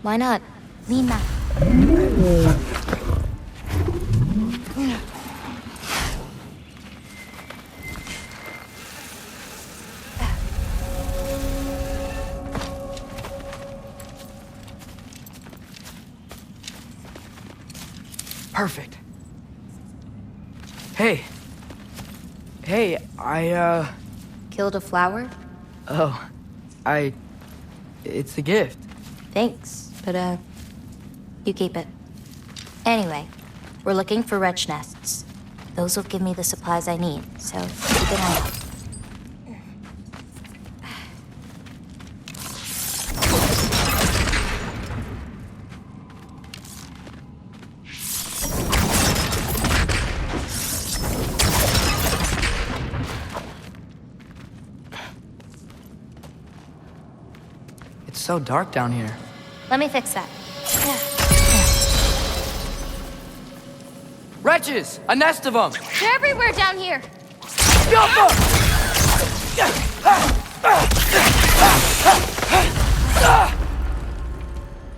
Why not? Lina. Perfect. Hey. Hey, Killed a flower? Oh, it's a gift. Thanks, but you keep it. Anyway, we're looking for wretch nests. Those will give me the supplies I need, so keep an eye out. It's so dark down here. Let me fix that. Wretches! A nest of them! They're everywhere down here.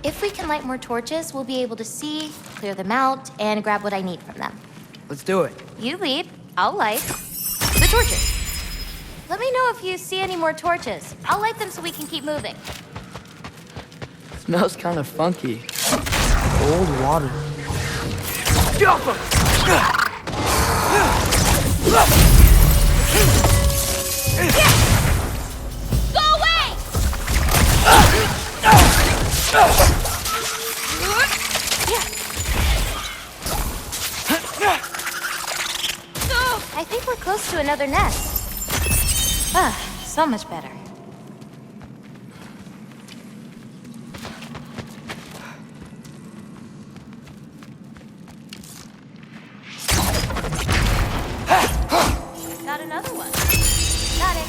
If we can light more torches, we'll be able to see, clear them out, and grab what I need from them. Let's do it. You lead, I'll light the torches. Let me know if you see any more torches. I'll light them so we can keep moving. Smells kind of funky. Old water. Go away! I think we're close to another nest. Ah, so much better. Got another one. Got it.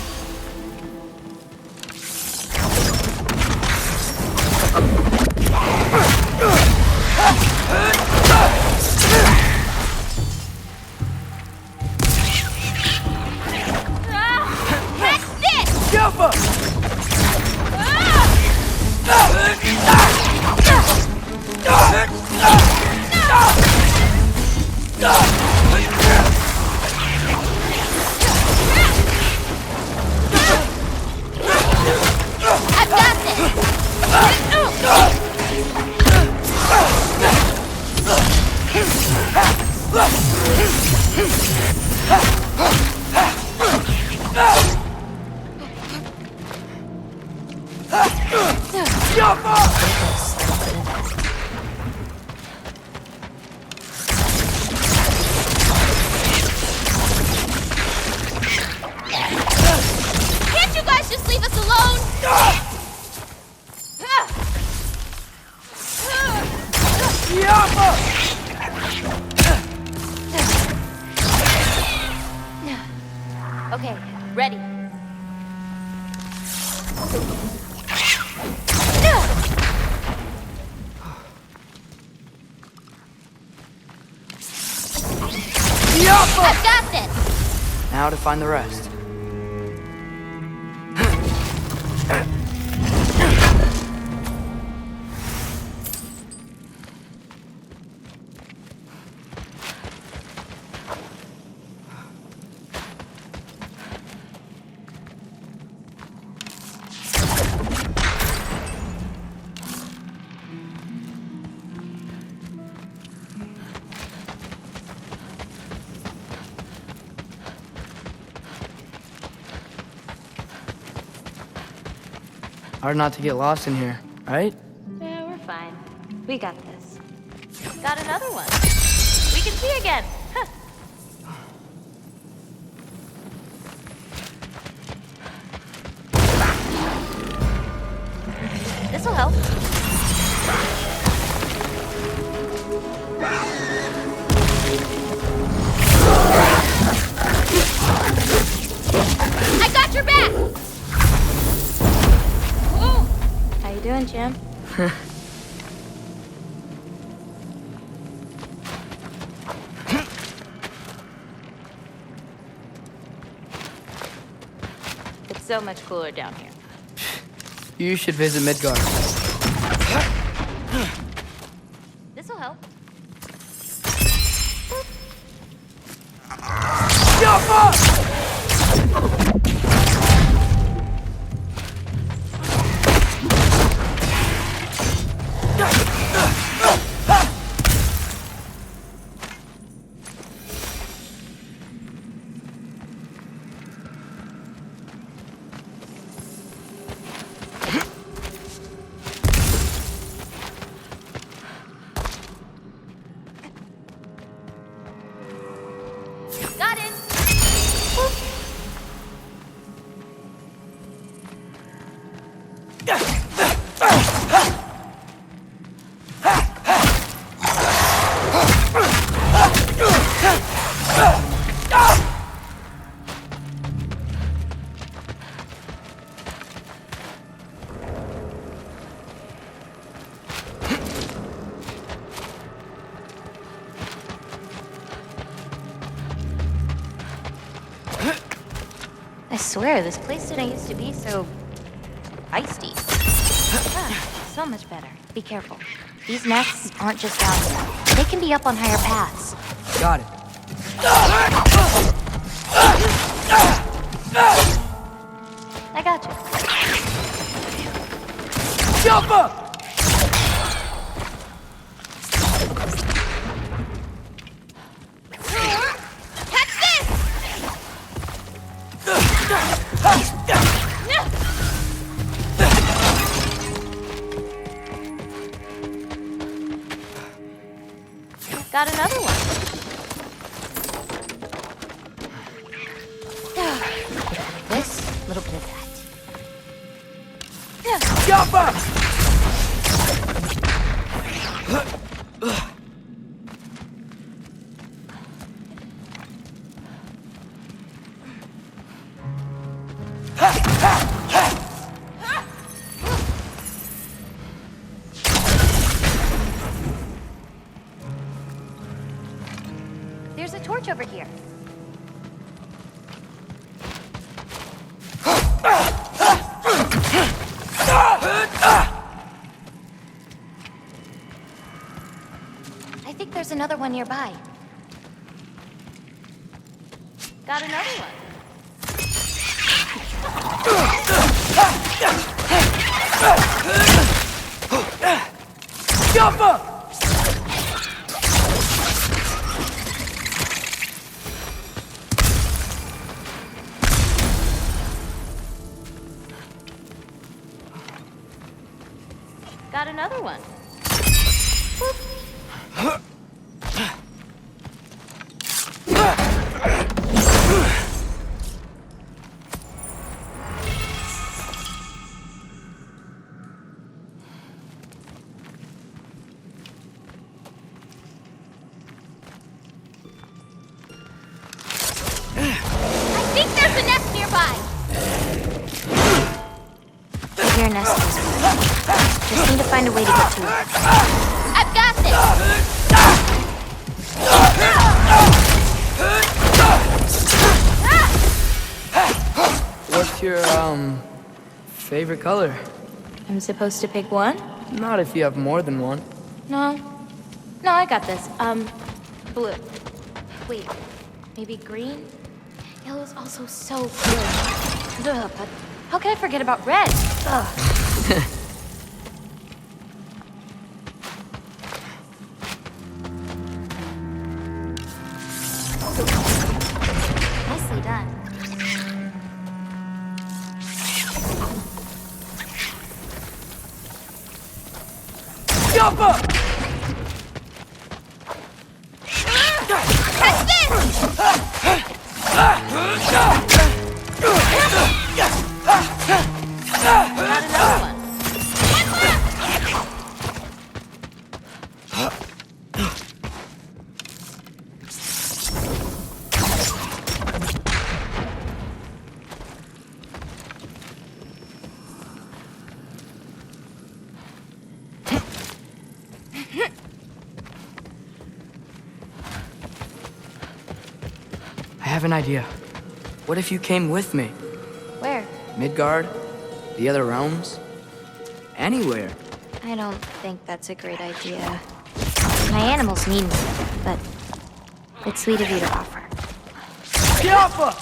Catch this! Jumper! I've got this! Can't you guys just leave us alone? Okay, ready. I've got this! Now to find the rest. Hard not to get lost in here, right? Yeah, we're fine. We got this. Got another one. We can see again. Huh. This'll help. I got your back! Whoa. How you doing, Jim? It's so much cooler down here. You should visit Midgard. This'll help. Got it. I swear, this place didn't used to be so feisty. Ah, so much better. Be careful. These nests aren't just down here. They can be up on higher paths. Got it. I got you. Jump up! Got another one. This, little bit of that. Jump up! There's a torch over here. I think there's another one nearby. Got another one. Jump up! Got another one. I think there's a nest nearby. Your nest is good. Just need to find a way to get to it. I've got this! What's your, favorite color? I'm supposed to pick one? Not if you have more than one. No. No, I got this. Blue. Wait, maybe green? Yellow's also so good. Ugh, but how can I forget about red? Ugh. Nicely done. Jump up! Catch this! Got another one. I have an idea. What if you came with me? Where? Midgard? The other realms? Anywhere. I don't think that's a great idea. My animals need me, but it's sweet of you to offer. Get off her!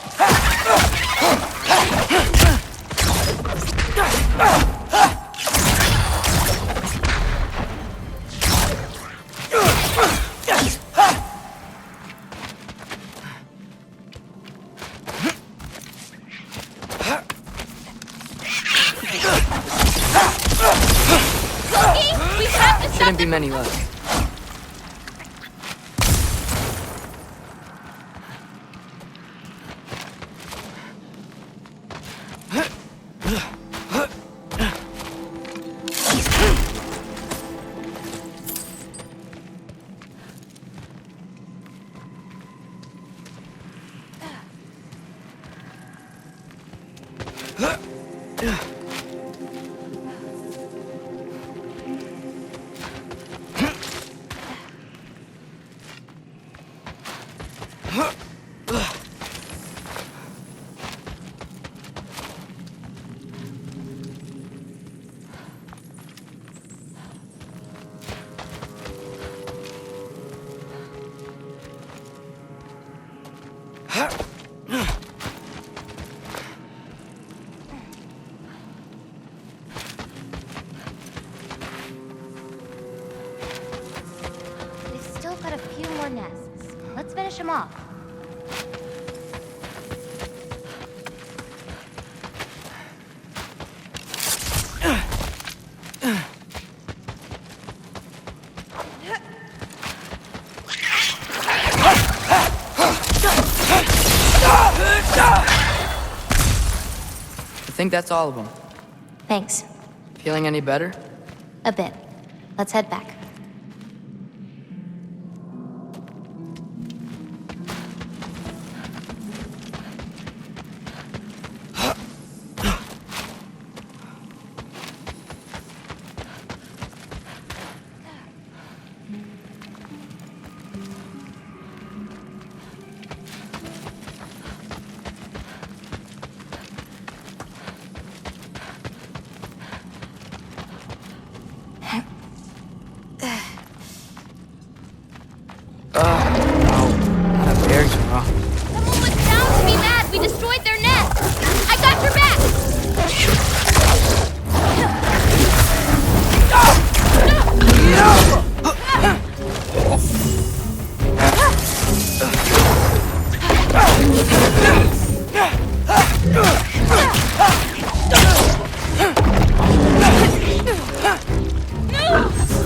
We have to stop Shouldn't be many left. We've still got a few more nests. Let's finish them off. I think that's all of them. Thanks. Feeling any better? A bit. Let's head back. Someone was down to be mad. We destroyed their nest. I got your back.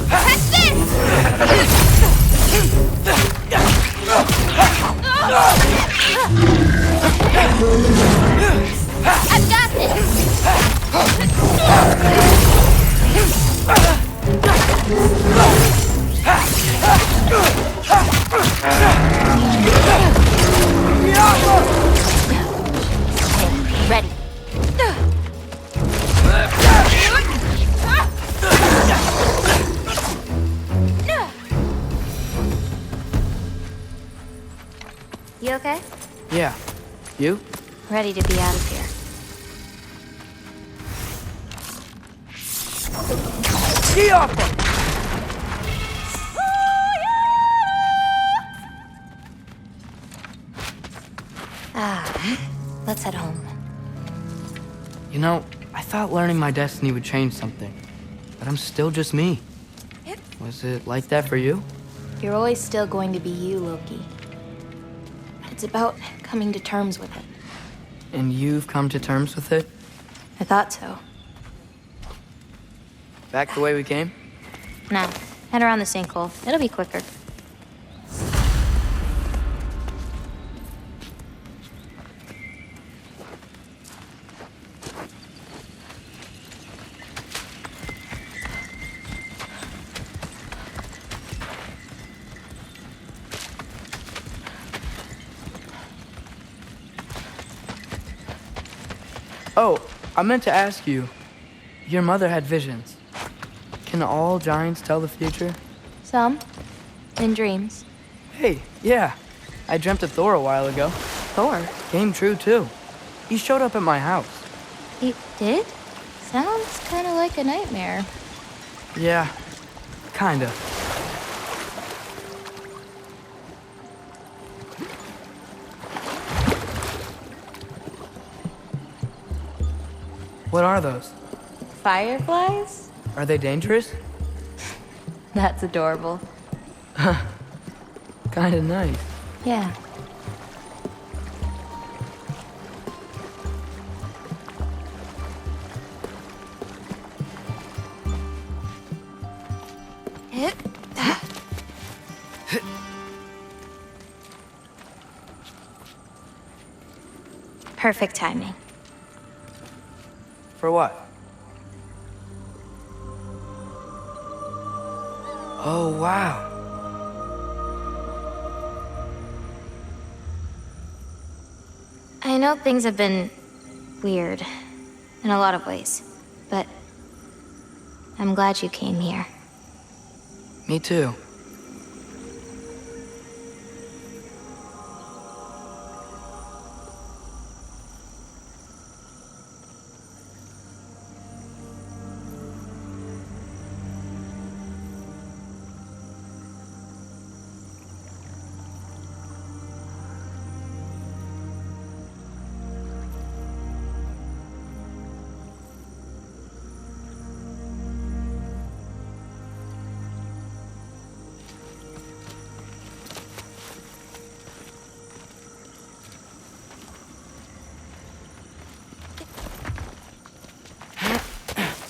Catch this! I've got this! Ready. You okay? Yeah. You? Ready to be out of here. Get off her! Let's head home. You know, I thought learning my destiny would change something. But I'm still just me. Was it like that for you? You're always still going to be you, Loki. It's about coming to terms with it. And you've come to terms with it? I thought so. Back the way we came? Now, head around the sinkhole. It'll be quicker. Oh, I meant to ask you. Your mother had visions. Can all giants tell the future? Some. In dreams. Hey, yeah. I dreamt of Thor a while ago. Thor? Came true, too. He showed up at my house. He did? Sounds kind of like a nightmare. Yeah, kinda. What are those? Fireflies? Are they dangerous? That's adorable. Kinda nice. Yeah. Perfect timing. For what? Oh, wow. I know things have been weird in a lot of ways, but I'm glad you came here. Me too.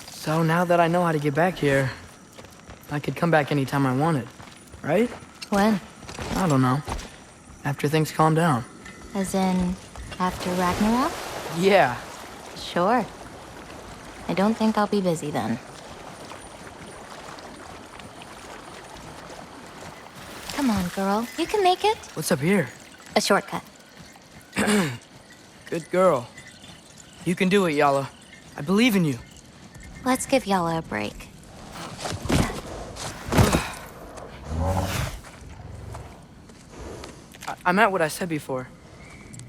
So now that I know how to get back here, I could come back anytime I wanted, right? When? I don't know. After things calm down. As in, after Ragnarok? Yeah. Sure. I don't think I'll be busy then. Come on, girl. You can make it. What's up here? A shortcut. Good girl. You can do it, Yala. I believe in you. Let's give Yala a break. I meant what I said before.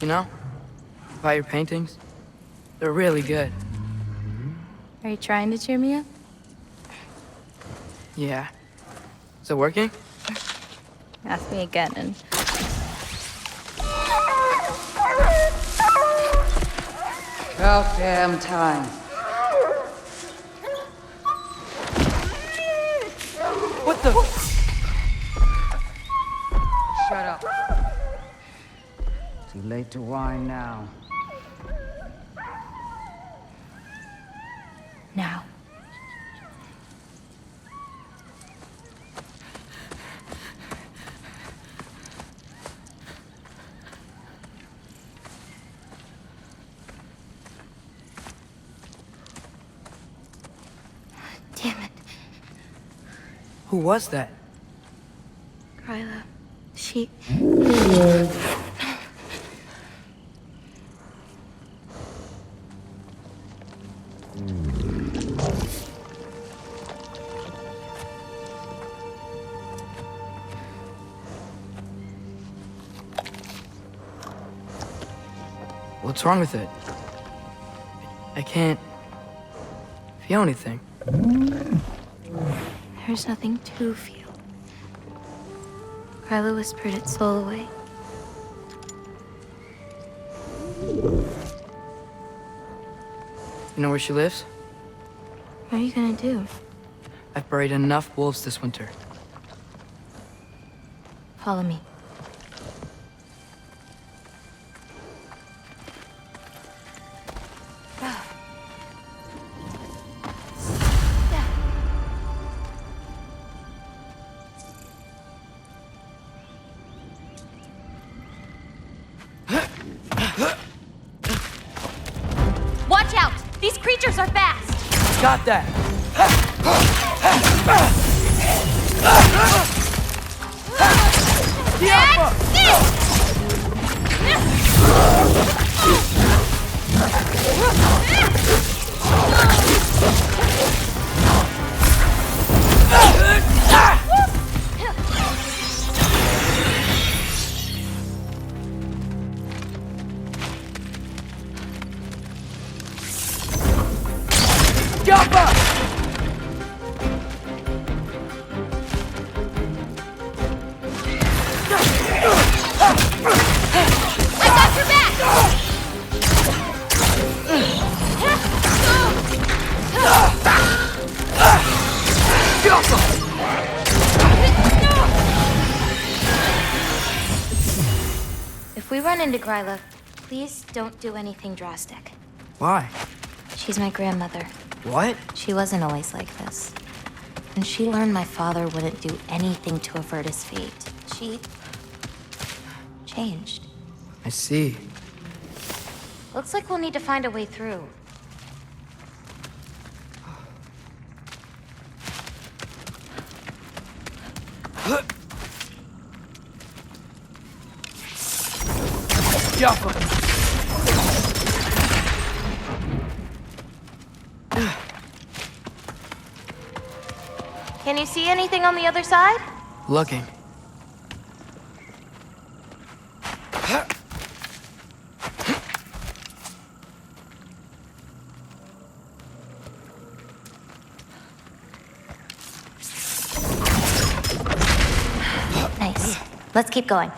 You know? About your paintings. They're really good. Are you trying to cheer me up? Yeah. Is it working? Ask me again and... About damn time. What the? Shut up. Too late to whine now. Now. Damn it. Who was that? Kryla. She... What's wrong with it? I can't feel anything. There's nothing to feel. Kryla whispered its soul away. You know where she lives? What are you gonna do? I've buried enough wolves this winter. Follow me. Watch out! These creatures are fast! Got that! If we run into Gryla, please don't do anything drastic. Why? She's my grandmother. What? She wasn't always like this. And she learned my father wouldn't do anything to avert his fate. She changed. I see. Looks like we'll need to find a way through. Jaffa! Can you see anything on the other side? Looking. Nice. Let's keep going.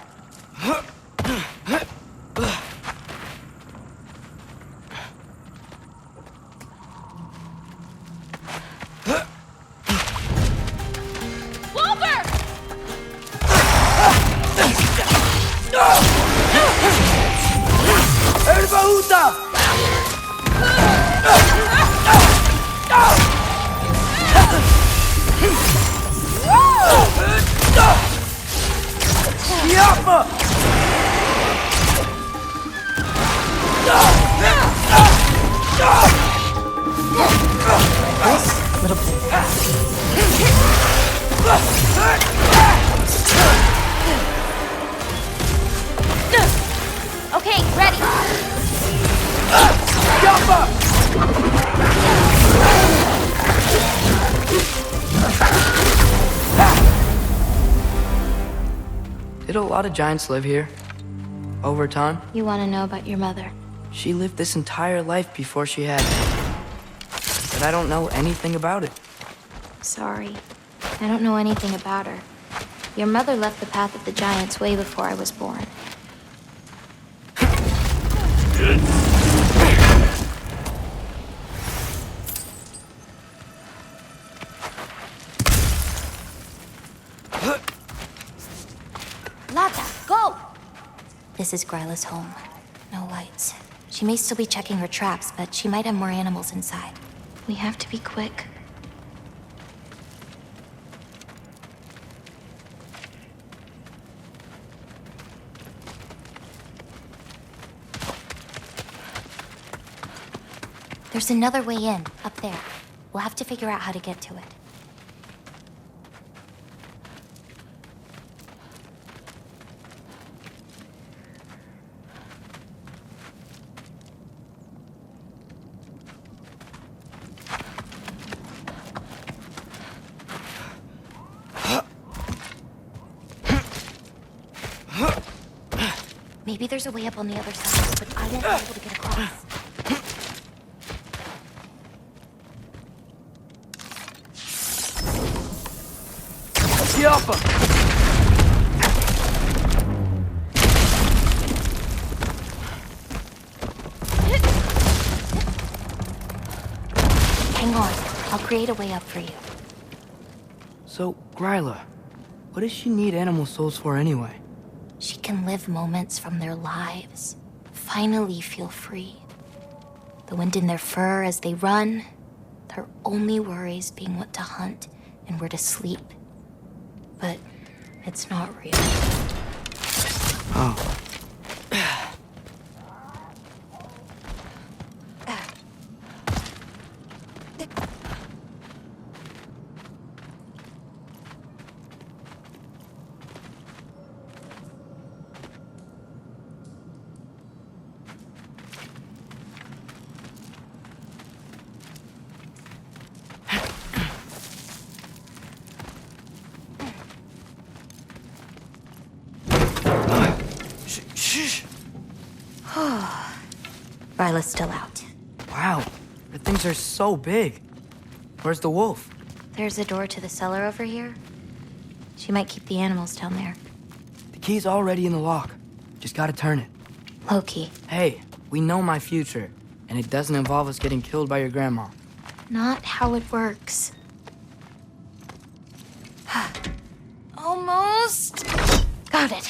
Okay, ready. Did a lot of giants live here? Over time? You want to know about your mother? She lived this entire life before she had me. But I don't know anything about it. Sorry. I don't know anything about her. Your mother left the path of the giants way before I was born. Lata, go! This is Gryla's home. No lights. She may still be checking her traps, but she might have more animals inside. We have to be quick. There's another way in, up there. We'll have to figure out how to get to it. Maybe there's a way up on the other side, but I won't be able to get across. Jaffa! Hang on. I'll create a way up for you. So, Gryla, what does she need animal souls for anyway? She can live moments from their lives. Finally feel free. The wind in their fur as they run. Their only worries being what to hunt and where to sleep. But it's not real. Oh. Ryla's still out. Wow, the things are so big. Where's the wolf? There's a door to the cellar over here. She might keep the animals down there. The key's already in the lock. Just gotta turn it. Loki. Hey, we know my future, and it doesn't involve us getting killed by your grandma. Not how it works. Almost. Got it.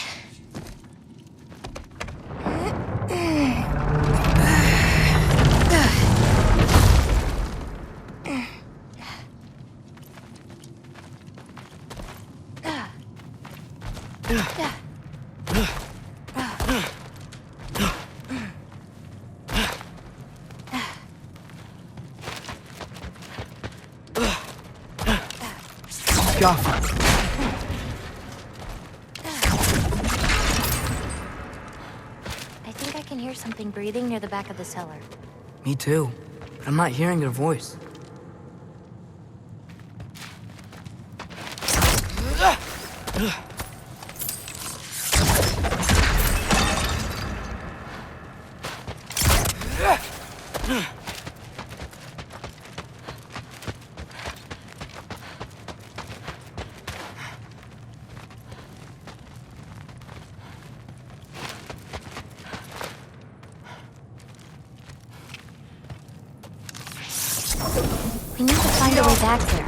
Jaffa. I think I can hear something breathing near the back of the cellar. Me too, but I'm not hearing their voice. We need to find a way back there.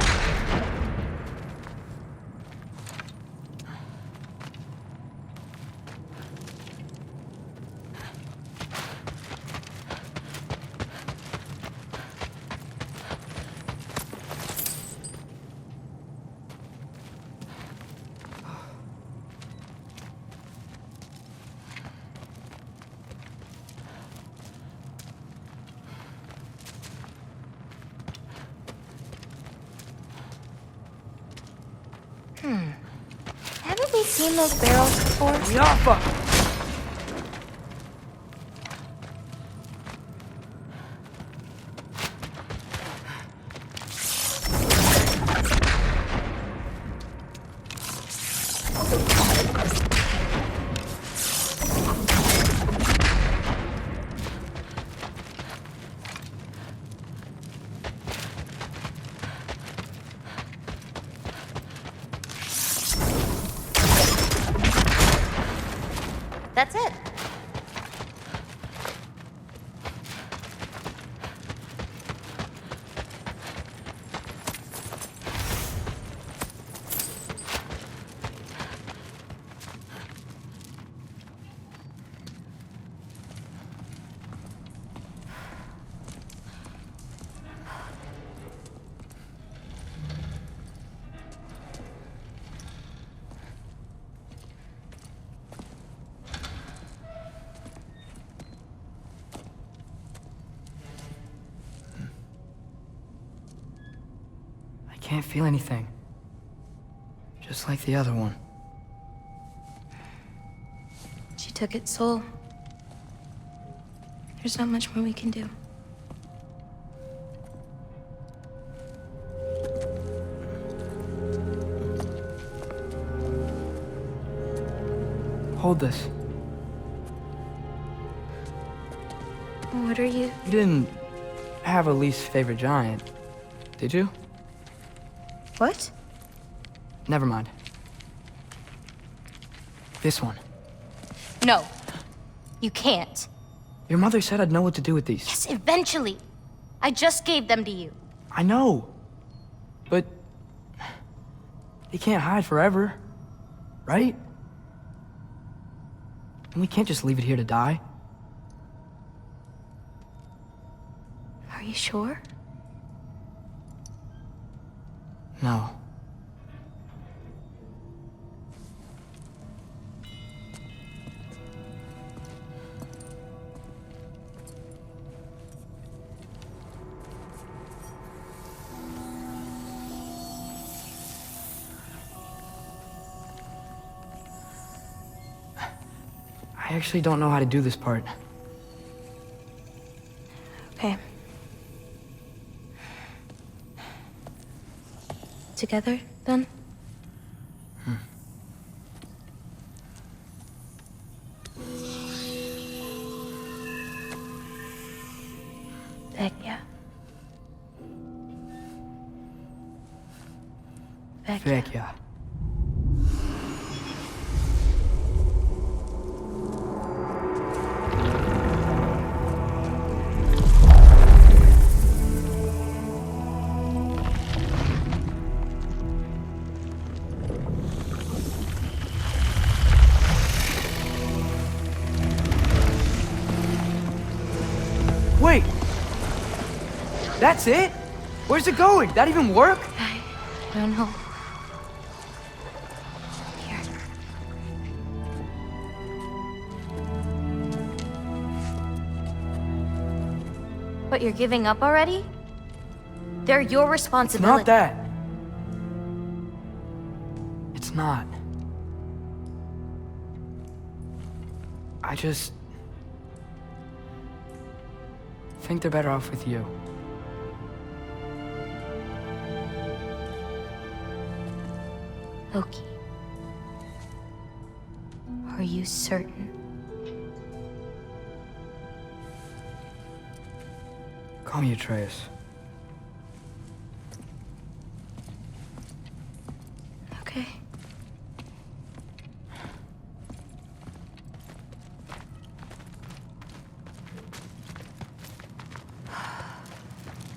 Haven't we seen those barrels before? Jaffa! That's it. I can't feel anything. Just like the other one. She took its soul. There's not much more we can do. Hold this. What are you? You didn't have a least favorite giant, did you? What? Never mind. This one. No. You can't. Your mother said I'd know what to do with these. Yes, eventually. I just gave them to you. I know. But... they can't hide forever. Right? And we can't just leave it here to die. Are you sure? No. I actually don't know how to do this part. Okay. Together, then? Vecchia. Vecchia. Wait! That's it? Where's it going? That even work? I don't know. Here. What, you're giving up already? They're your It's responsibility. not that. It's not. I just think they're better off with you. Loki. Are you certain? Call me Atreus. Okay.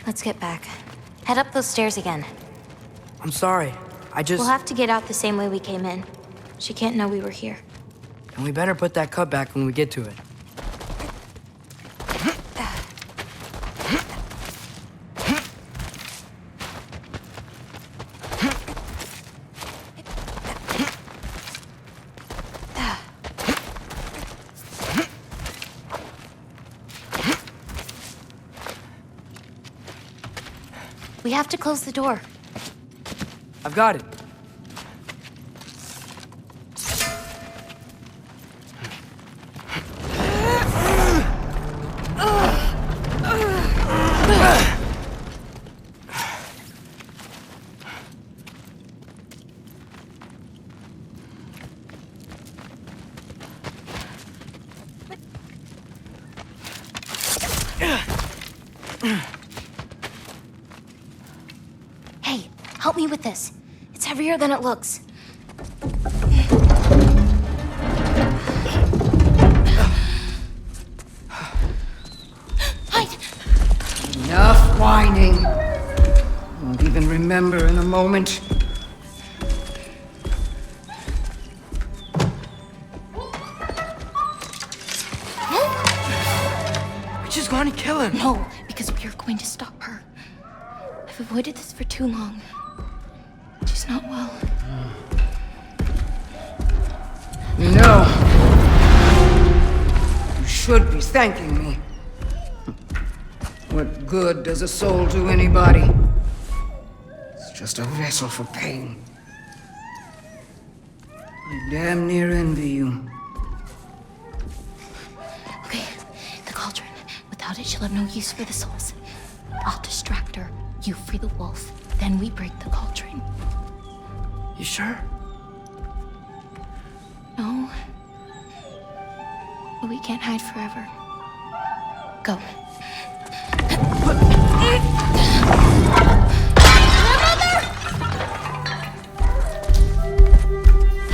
Let's get back. Head up those stairs again. I'm sorry. We'll have to get out the same way we came in. She can't know we were here. And we better put that cut back when we get to it. We have to close the door. I've got it. Hey, help me with this. It's heavier than it looks. Hide! Enough whining. Won't even remember in a moment. We're just going to kill him. No, because we are going to stop her. I've avoided this for too long. She's not well. You know, you should be thanking me. What good does a soul do anybody? It's just a vessel for pain. I damn near envy you. Okay, the cauldron. Without it, she'll have no use for the souls. I'll distract her. You free the wolf. Then we break the cauldron. You sure? No. But we can't hide forever. Go.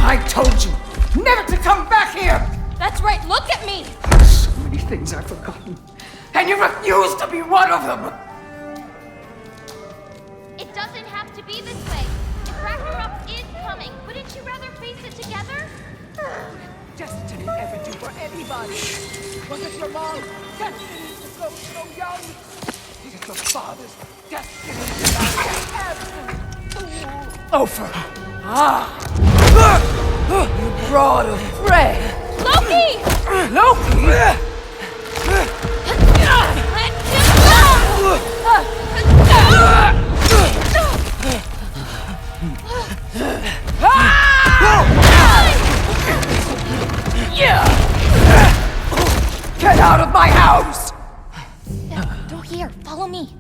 I told you never to come back here! That's right, look at me! So many things I've forgotten, and you refuse to be one of them! It doesn't have to be this way. If Ragnarok is coming, wouldn't you rather face it together? Destiny ever do for anybody? Was it your mom's destiny to go so young? Is it your father's destiny to die absent? Ofer! You brought a friend! Loki! Loki! Let Get out of my house! Door here, follow me.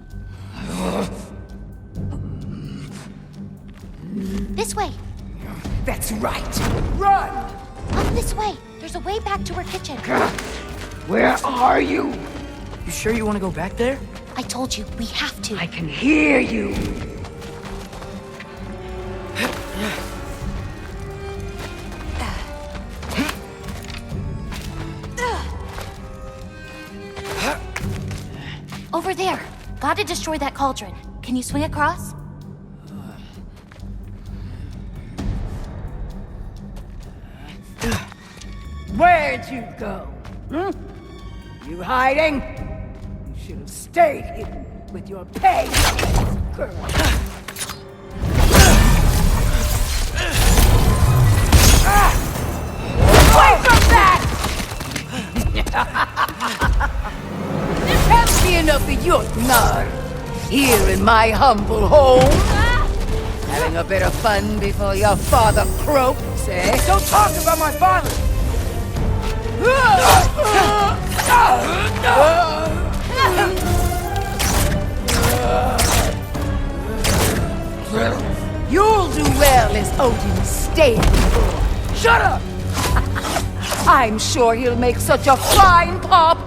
This way. That's right. Run! Up this way. There's a way back to her kitchen. Where are you? You sure you want to go back there? I told you, we have to. I can hear you. Over there. Gotta destroy that cauldron. Can you swing across? Where'd you go? You hiding? You should have stayed hidden with your pay, girl. Away from that! There can't be enough of your gnarl here in my humble home. Having a bit of fun before your father croaks, eh? Don't talk about my father! You'll do well as Odin's stable. Shut up! I'm sure he'll make such a fine pop,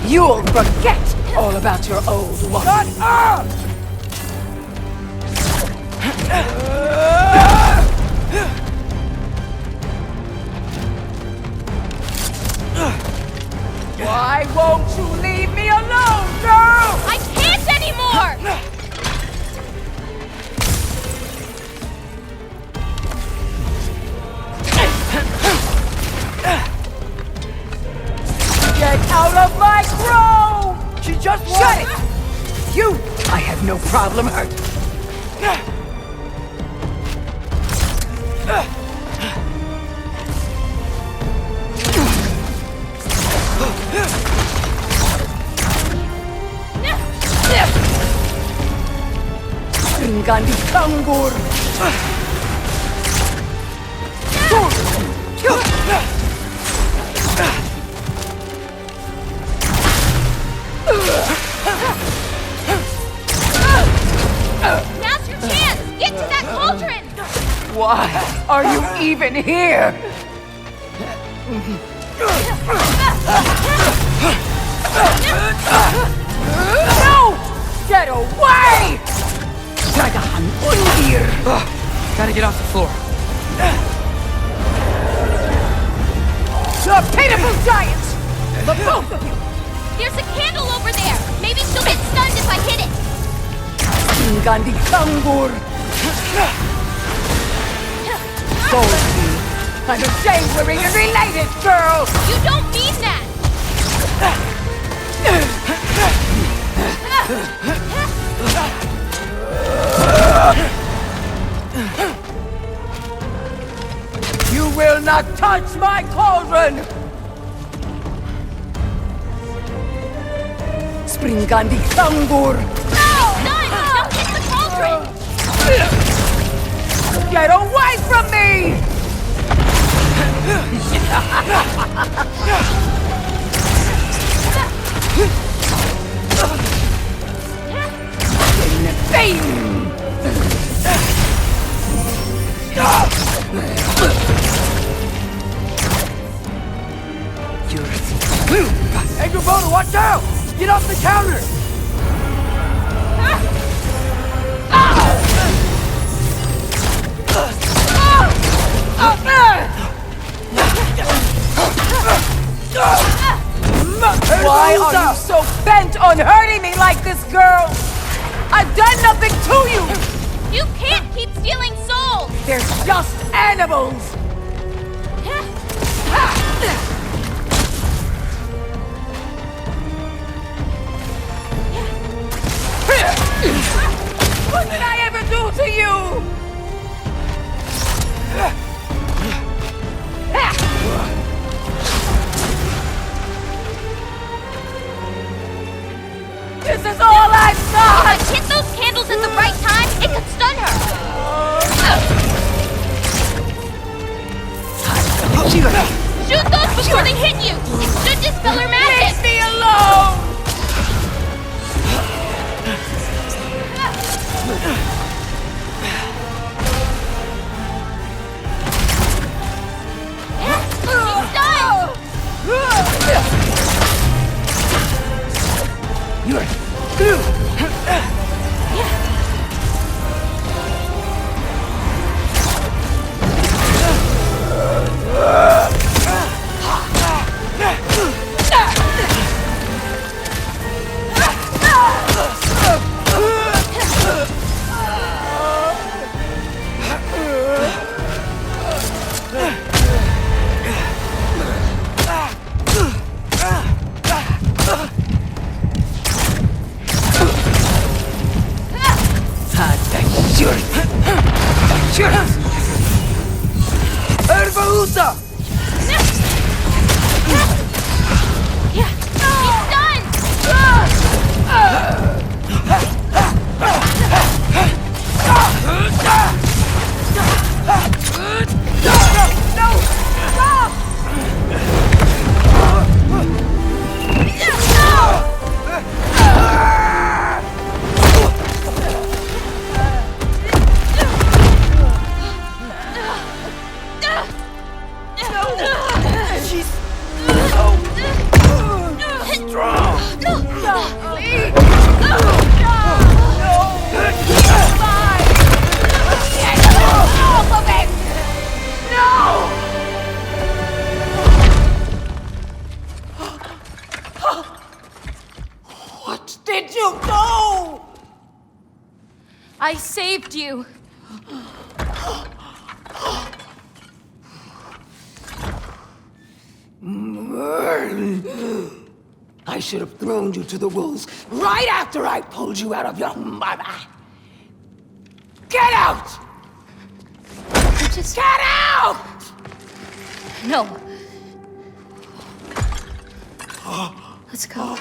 you'll forget all about your old one. Shut up! Why won't you leave me alone, girl? I can't anymore! Get out of my grove! She just Shut it! You, I have no problem hurting. Ringandi Kangur! Now's your chance! Get to that cauldron! Why are you even here? No! Get away! Dragahan Undir! Gotta get off the floor. The pitiful giants! The both of you! There's a candle over there! Maybe she'll get stunned if I hit it! Ingandi Kangur! Goldie! I'm ashamed we're even related, girl! You don't mean that! You will not touch my cauldron! Springandi Kangur! None! Don't hit the cauldron! Get away from me! Hey, Gabona, watch out! Get off the counter! Why are you so bent on hurting me like this, girl? I've done nothing to you! You can't keep stealing souls! They're just animals! What did I ever do to you? This is all I've If got! I hit those candles at the right time, it could stun her! Shoot those before they hit you! It should dispel her magic! Leave me alone! She's done! You're through! did you do? I saved you. I should have thrown you to the wolves right after I pulled you out of your mother. Get out! Just Get out! no. Let's go.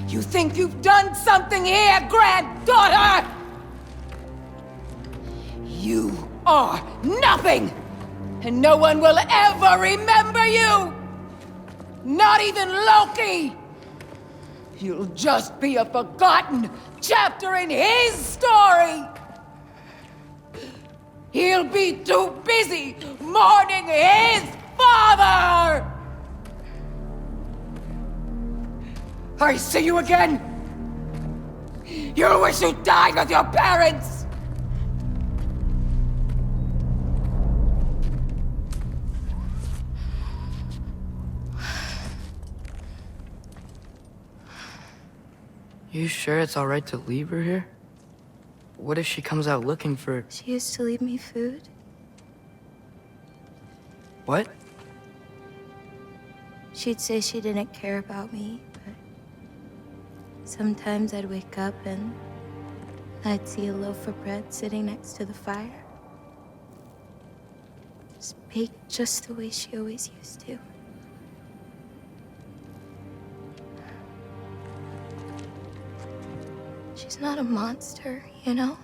You think you've done something here, granddaughter? You are nothing! And no one will ever remember you! Not even Loki! You'll just be a forgotten chapter in his story! He'll be too busy mourning his father! I see you again! You'll wish you died with your parents! You sure it's all right to leave her here? What if she comes out looking for... She used to leave me food. What? She'd say she didn't care about me, but sometimes I'd wake up and I'd see a loaf of bread sitting next to the fire. It's baked just the way she always used to. She's not a monster, you know?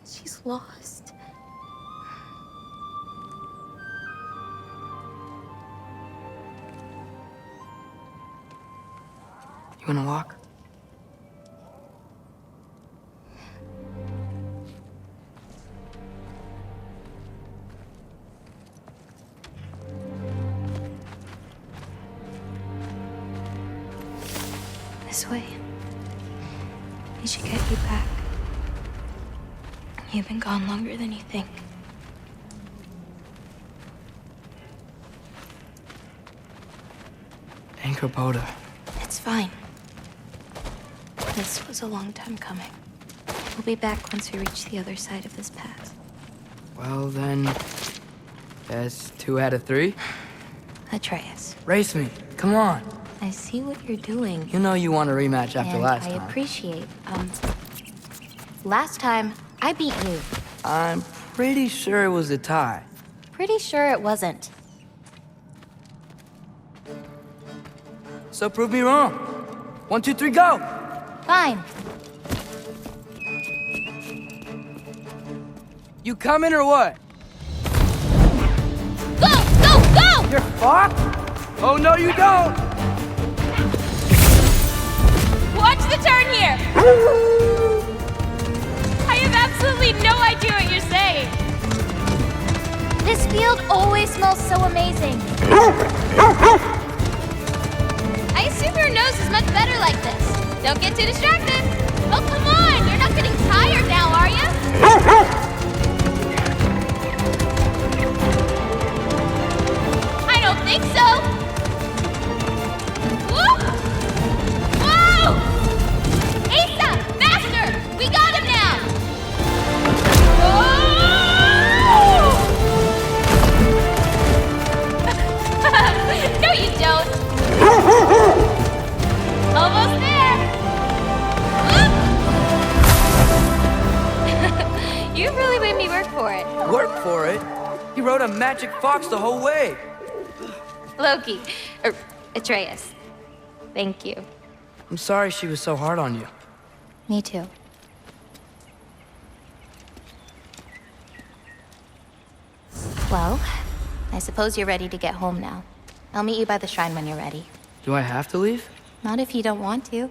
She's lost. You wanna walk? This way. We should get you back. You've been gone longer than you think. Anchor It's fine. This was a long time coming. We'll be back once we reach the other side of this pass. Well then... Guess 2 out of 3? Atreus, Race me. Come on. I see what you're doing. You know you want a rematch after And last I time. appreciate, last time, I beat you. I'm pretty sure it was a tie. Pretty sure it wasn't. So prove me wrong. 1, 2, 3, go! Fine. You coming or what? Go! Go! Go! You're fucked? Oh no you don't! Watch the turn here! I have absolutely no idea what you're saying. This field always smells so amazing. I assume your nose is much better like this. Don't get too distracted. Oh, come on! You're not getting tired now, are you? I don't think so. Whoop! Whoa! Asa! Faster! We got him now! Whoa! No, you don't. Almost there. Whoop! You really made me work for it. Work for it? You rode a magic fox the whole way. Loki. Atreus. Thank you. I'm sorry she was so hard on you. Me too. Well, I suppose you're ready to get home now. I'll meet you by the shrine when you're ready. Do I have to leave? Not if you don't want to.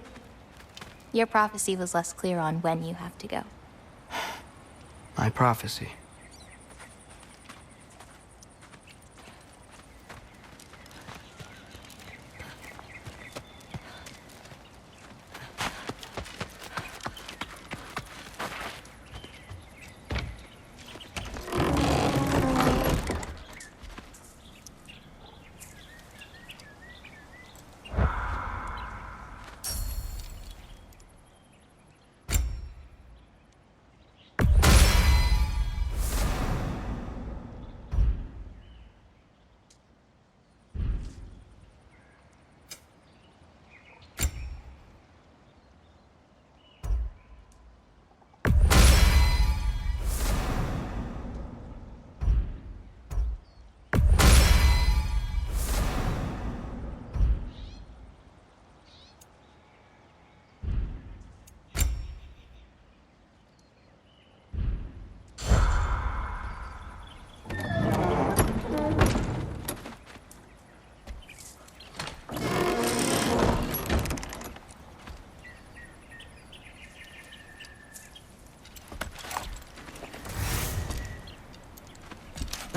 Your prophecy was less clear on when you have to go. My prophecy.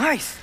Nice!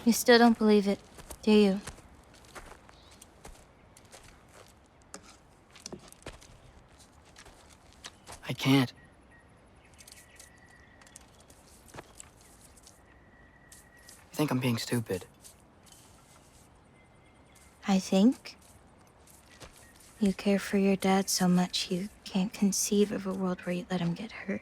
You still don't believe it, do you? I can't. I think I'm being stupid. I think you care for your dad so much you can't conceive of a world where you let him get hurt.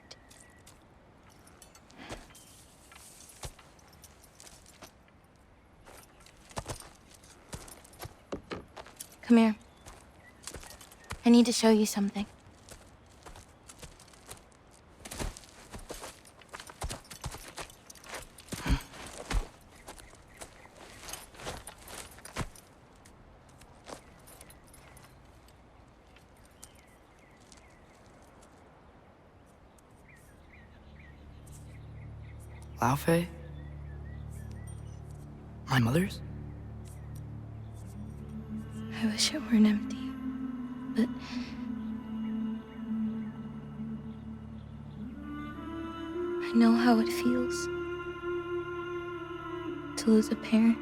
Come here. I need to show you something. Laufey? My mother's? I wish it weren't empty, but I know how it feels to lose a parent,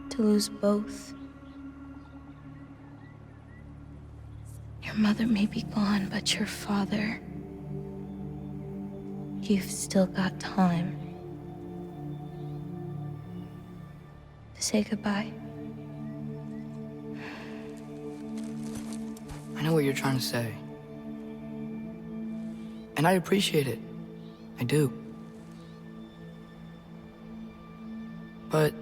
to lose both. Your mother may be gone, but your father, you've still got time to say goodbye. I know what you're trying to say. And I appreciate it. I do. But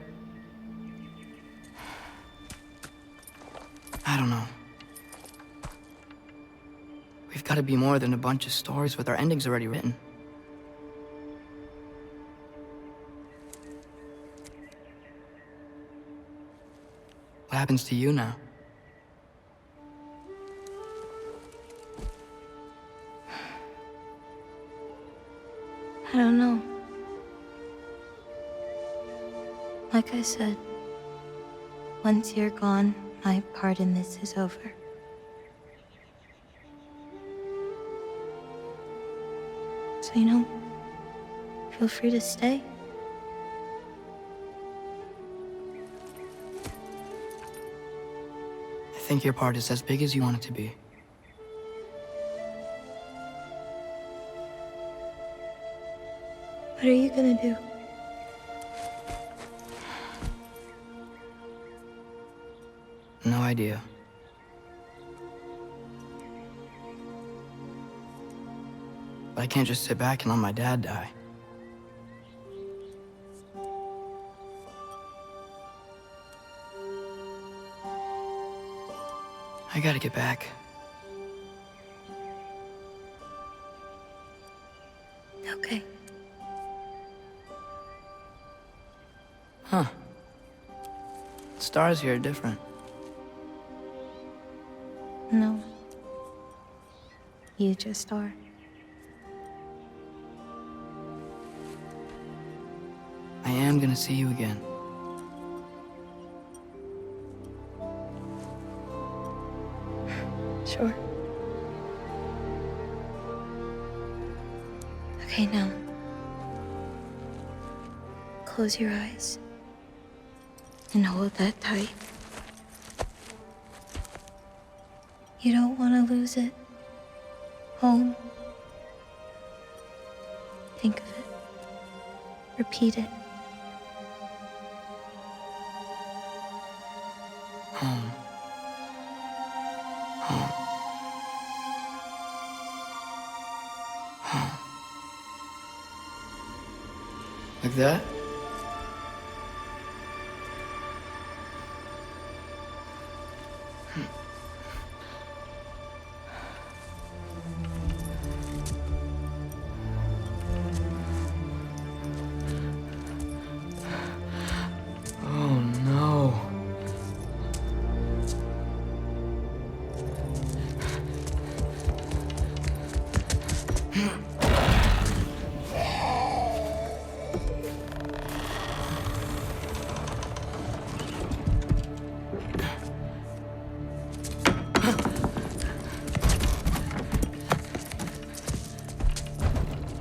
I don't know. We've got to be more than a bunch of stories with our endings already written. What happens to you now? I don't know. Like I said, once you're gone, my part in this is over. So, feel free to stay. I think your part is as big as you want it to be. What are you gonna do? No idea. But I can't just sit back and let my dad die. I gotta get back. Okay. Huh. Stars here are different. No. You just are. I am gonna see you again. Sure. Okay, now. Close your eyes. and hold that tight. You don't want to lose it. Home. Think of it. Repeat it. Home. Home. Home. Like that? Oh no.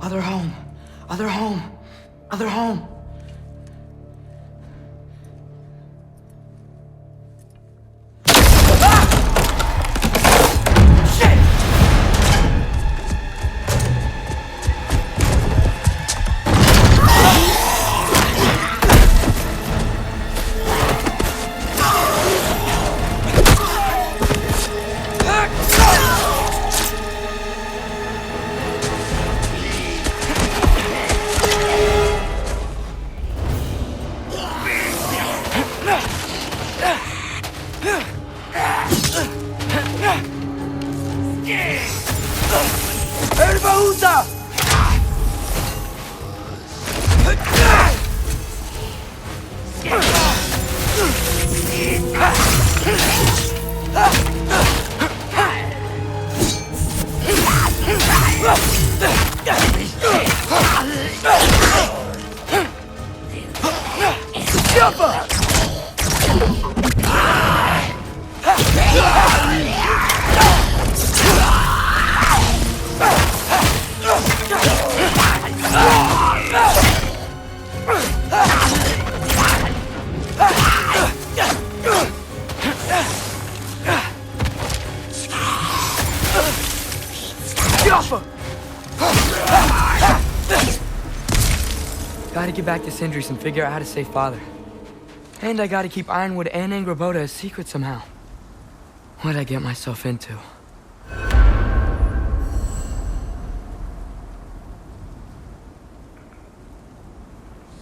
Other home. Other home. Other home. Gotta get back to Sindri's and figure out how to save Father. And I gotta keep Ironwood and Angrboda a secret somehow. What'd I get myself into?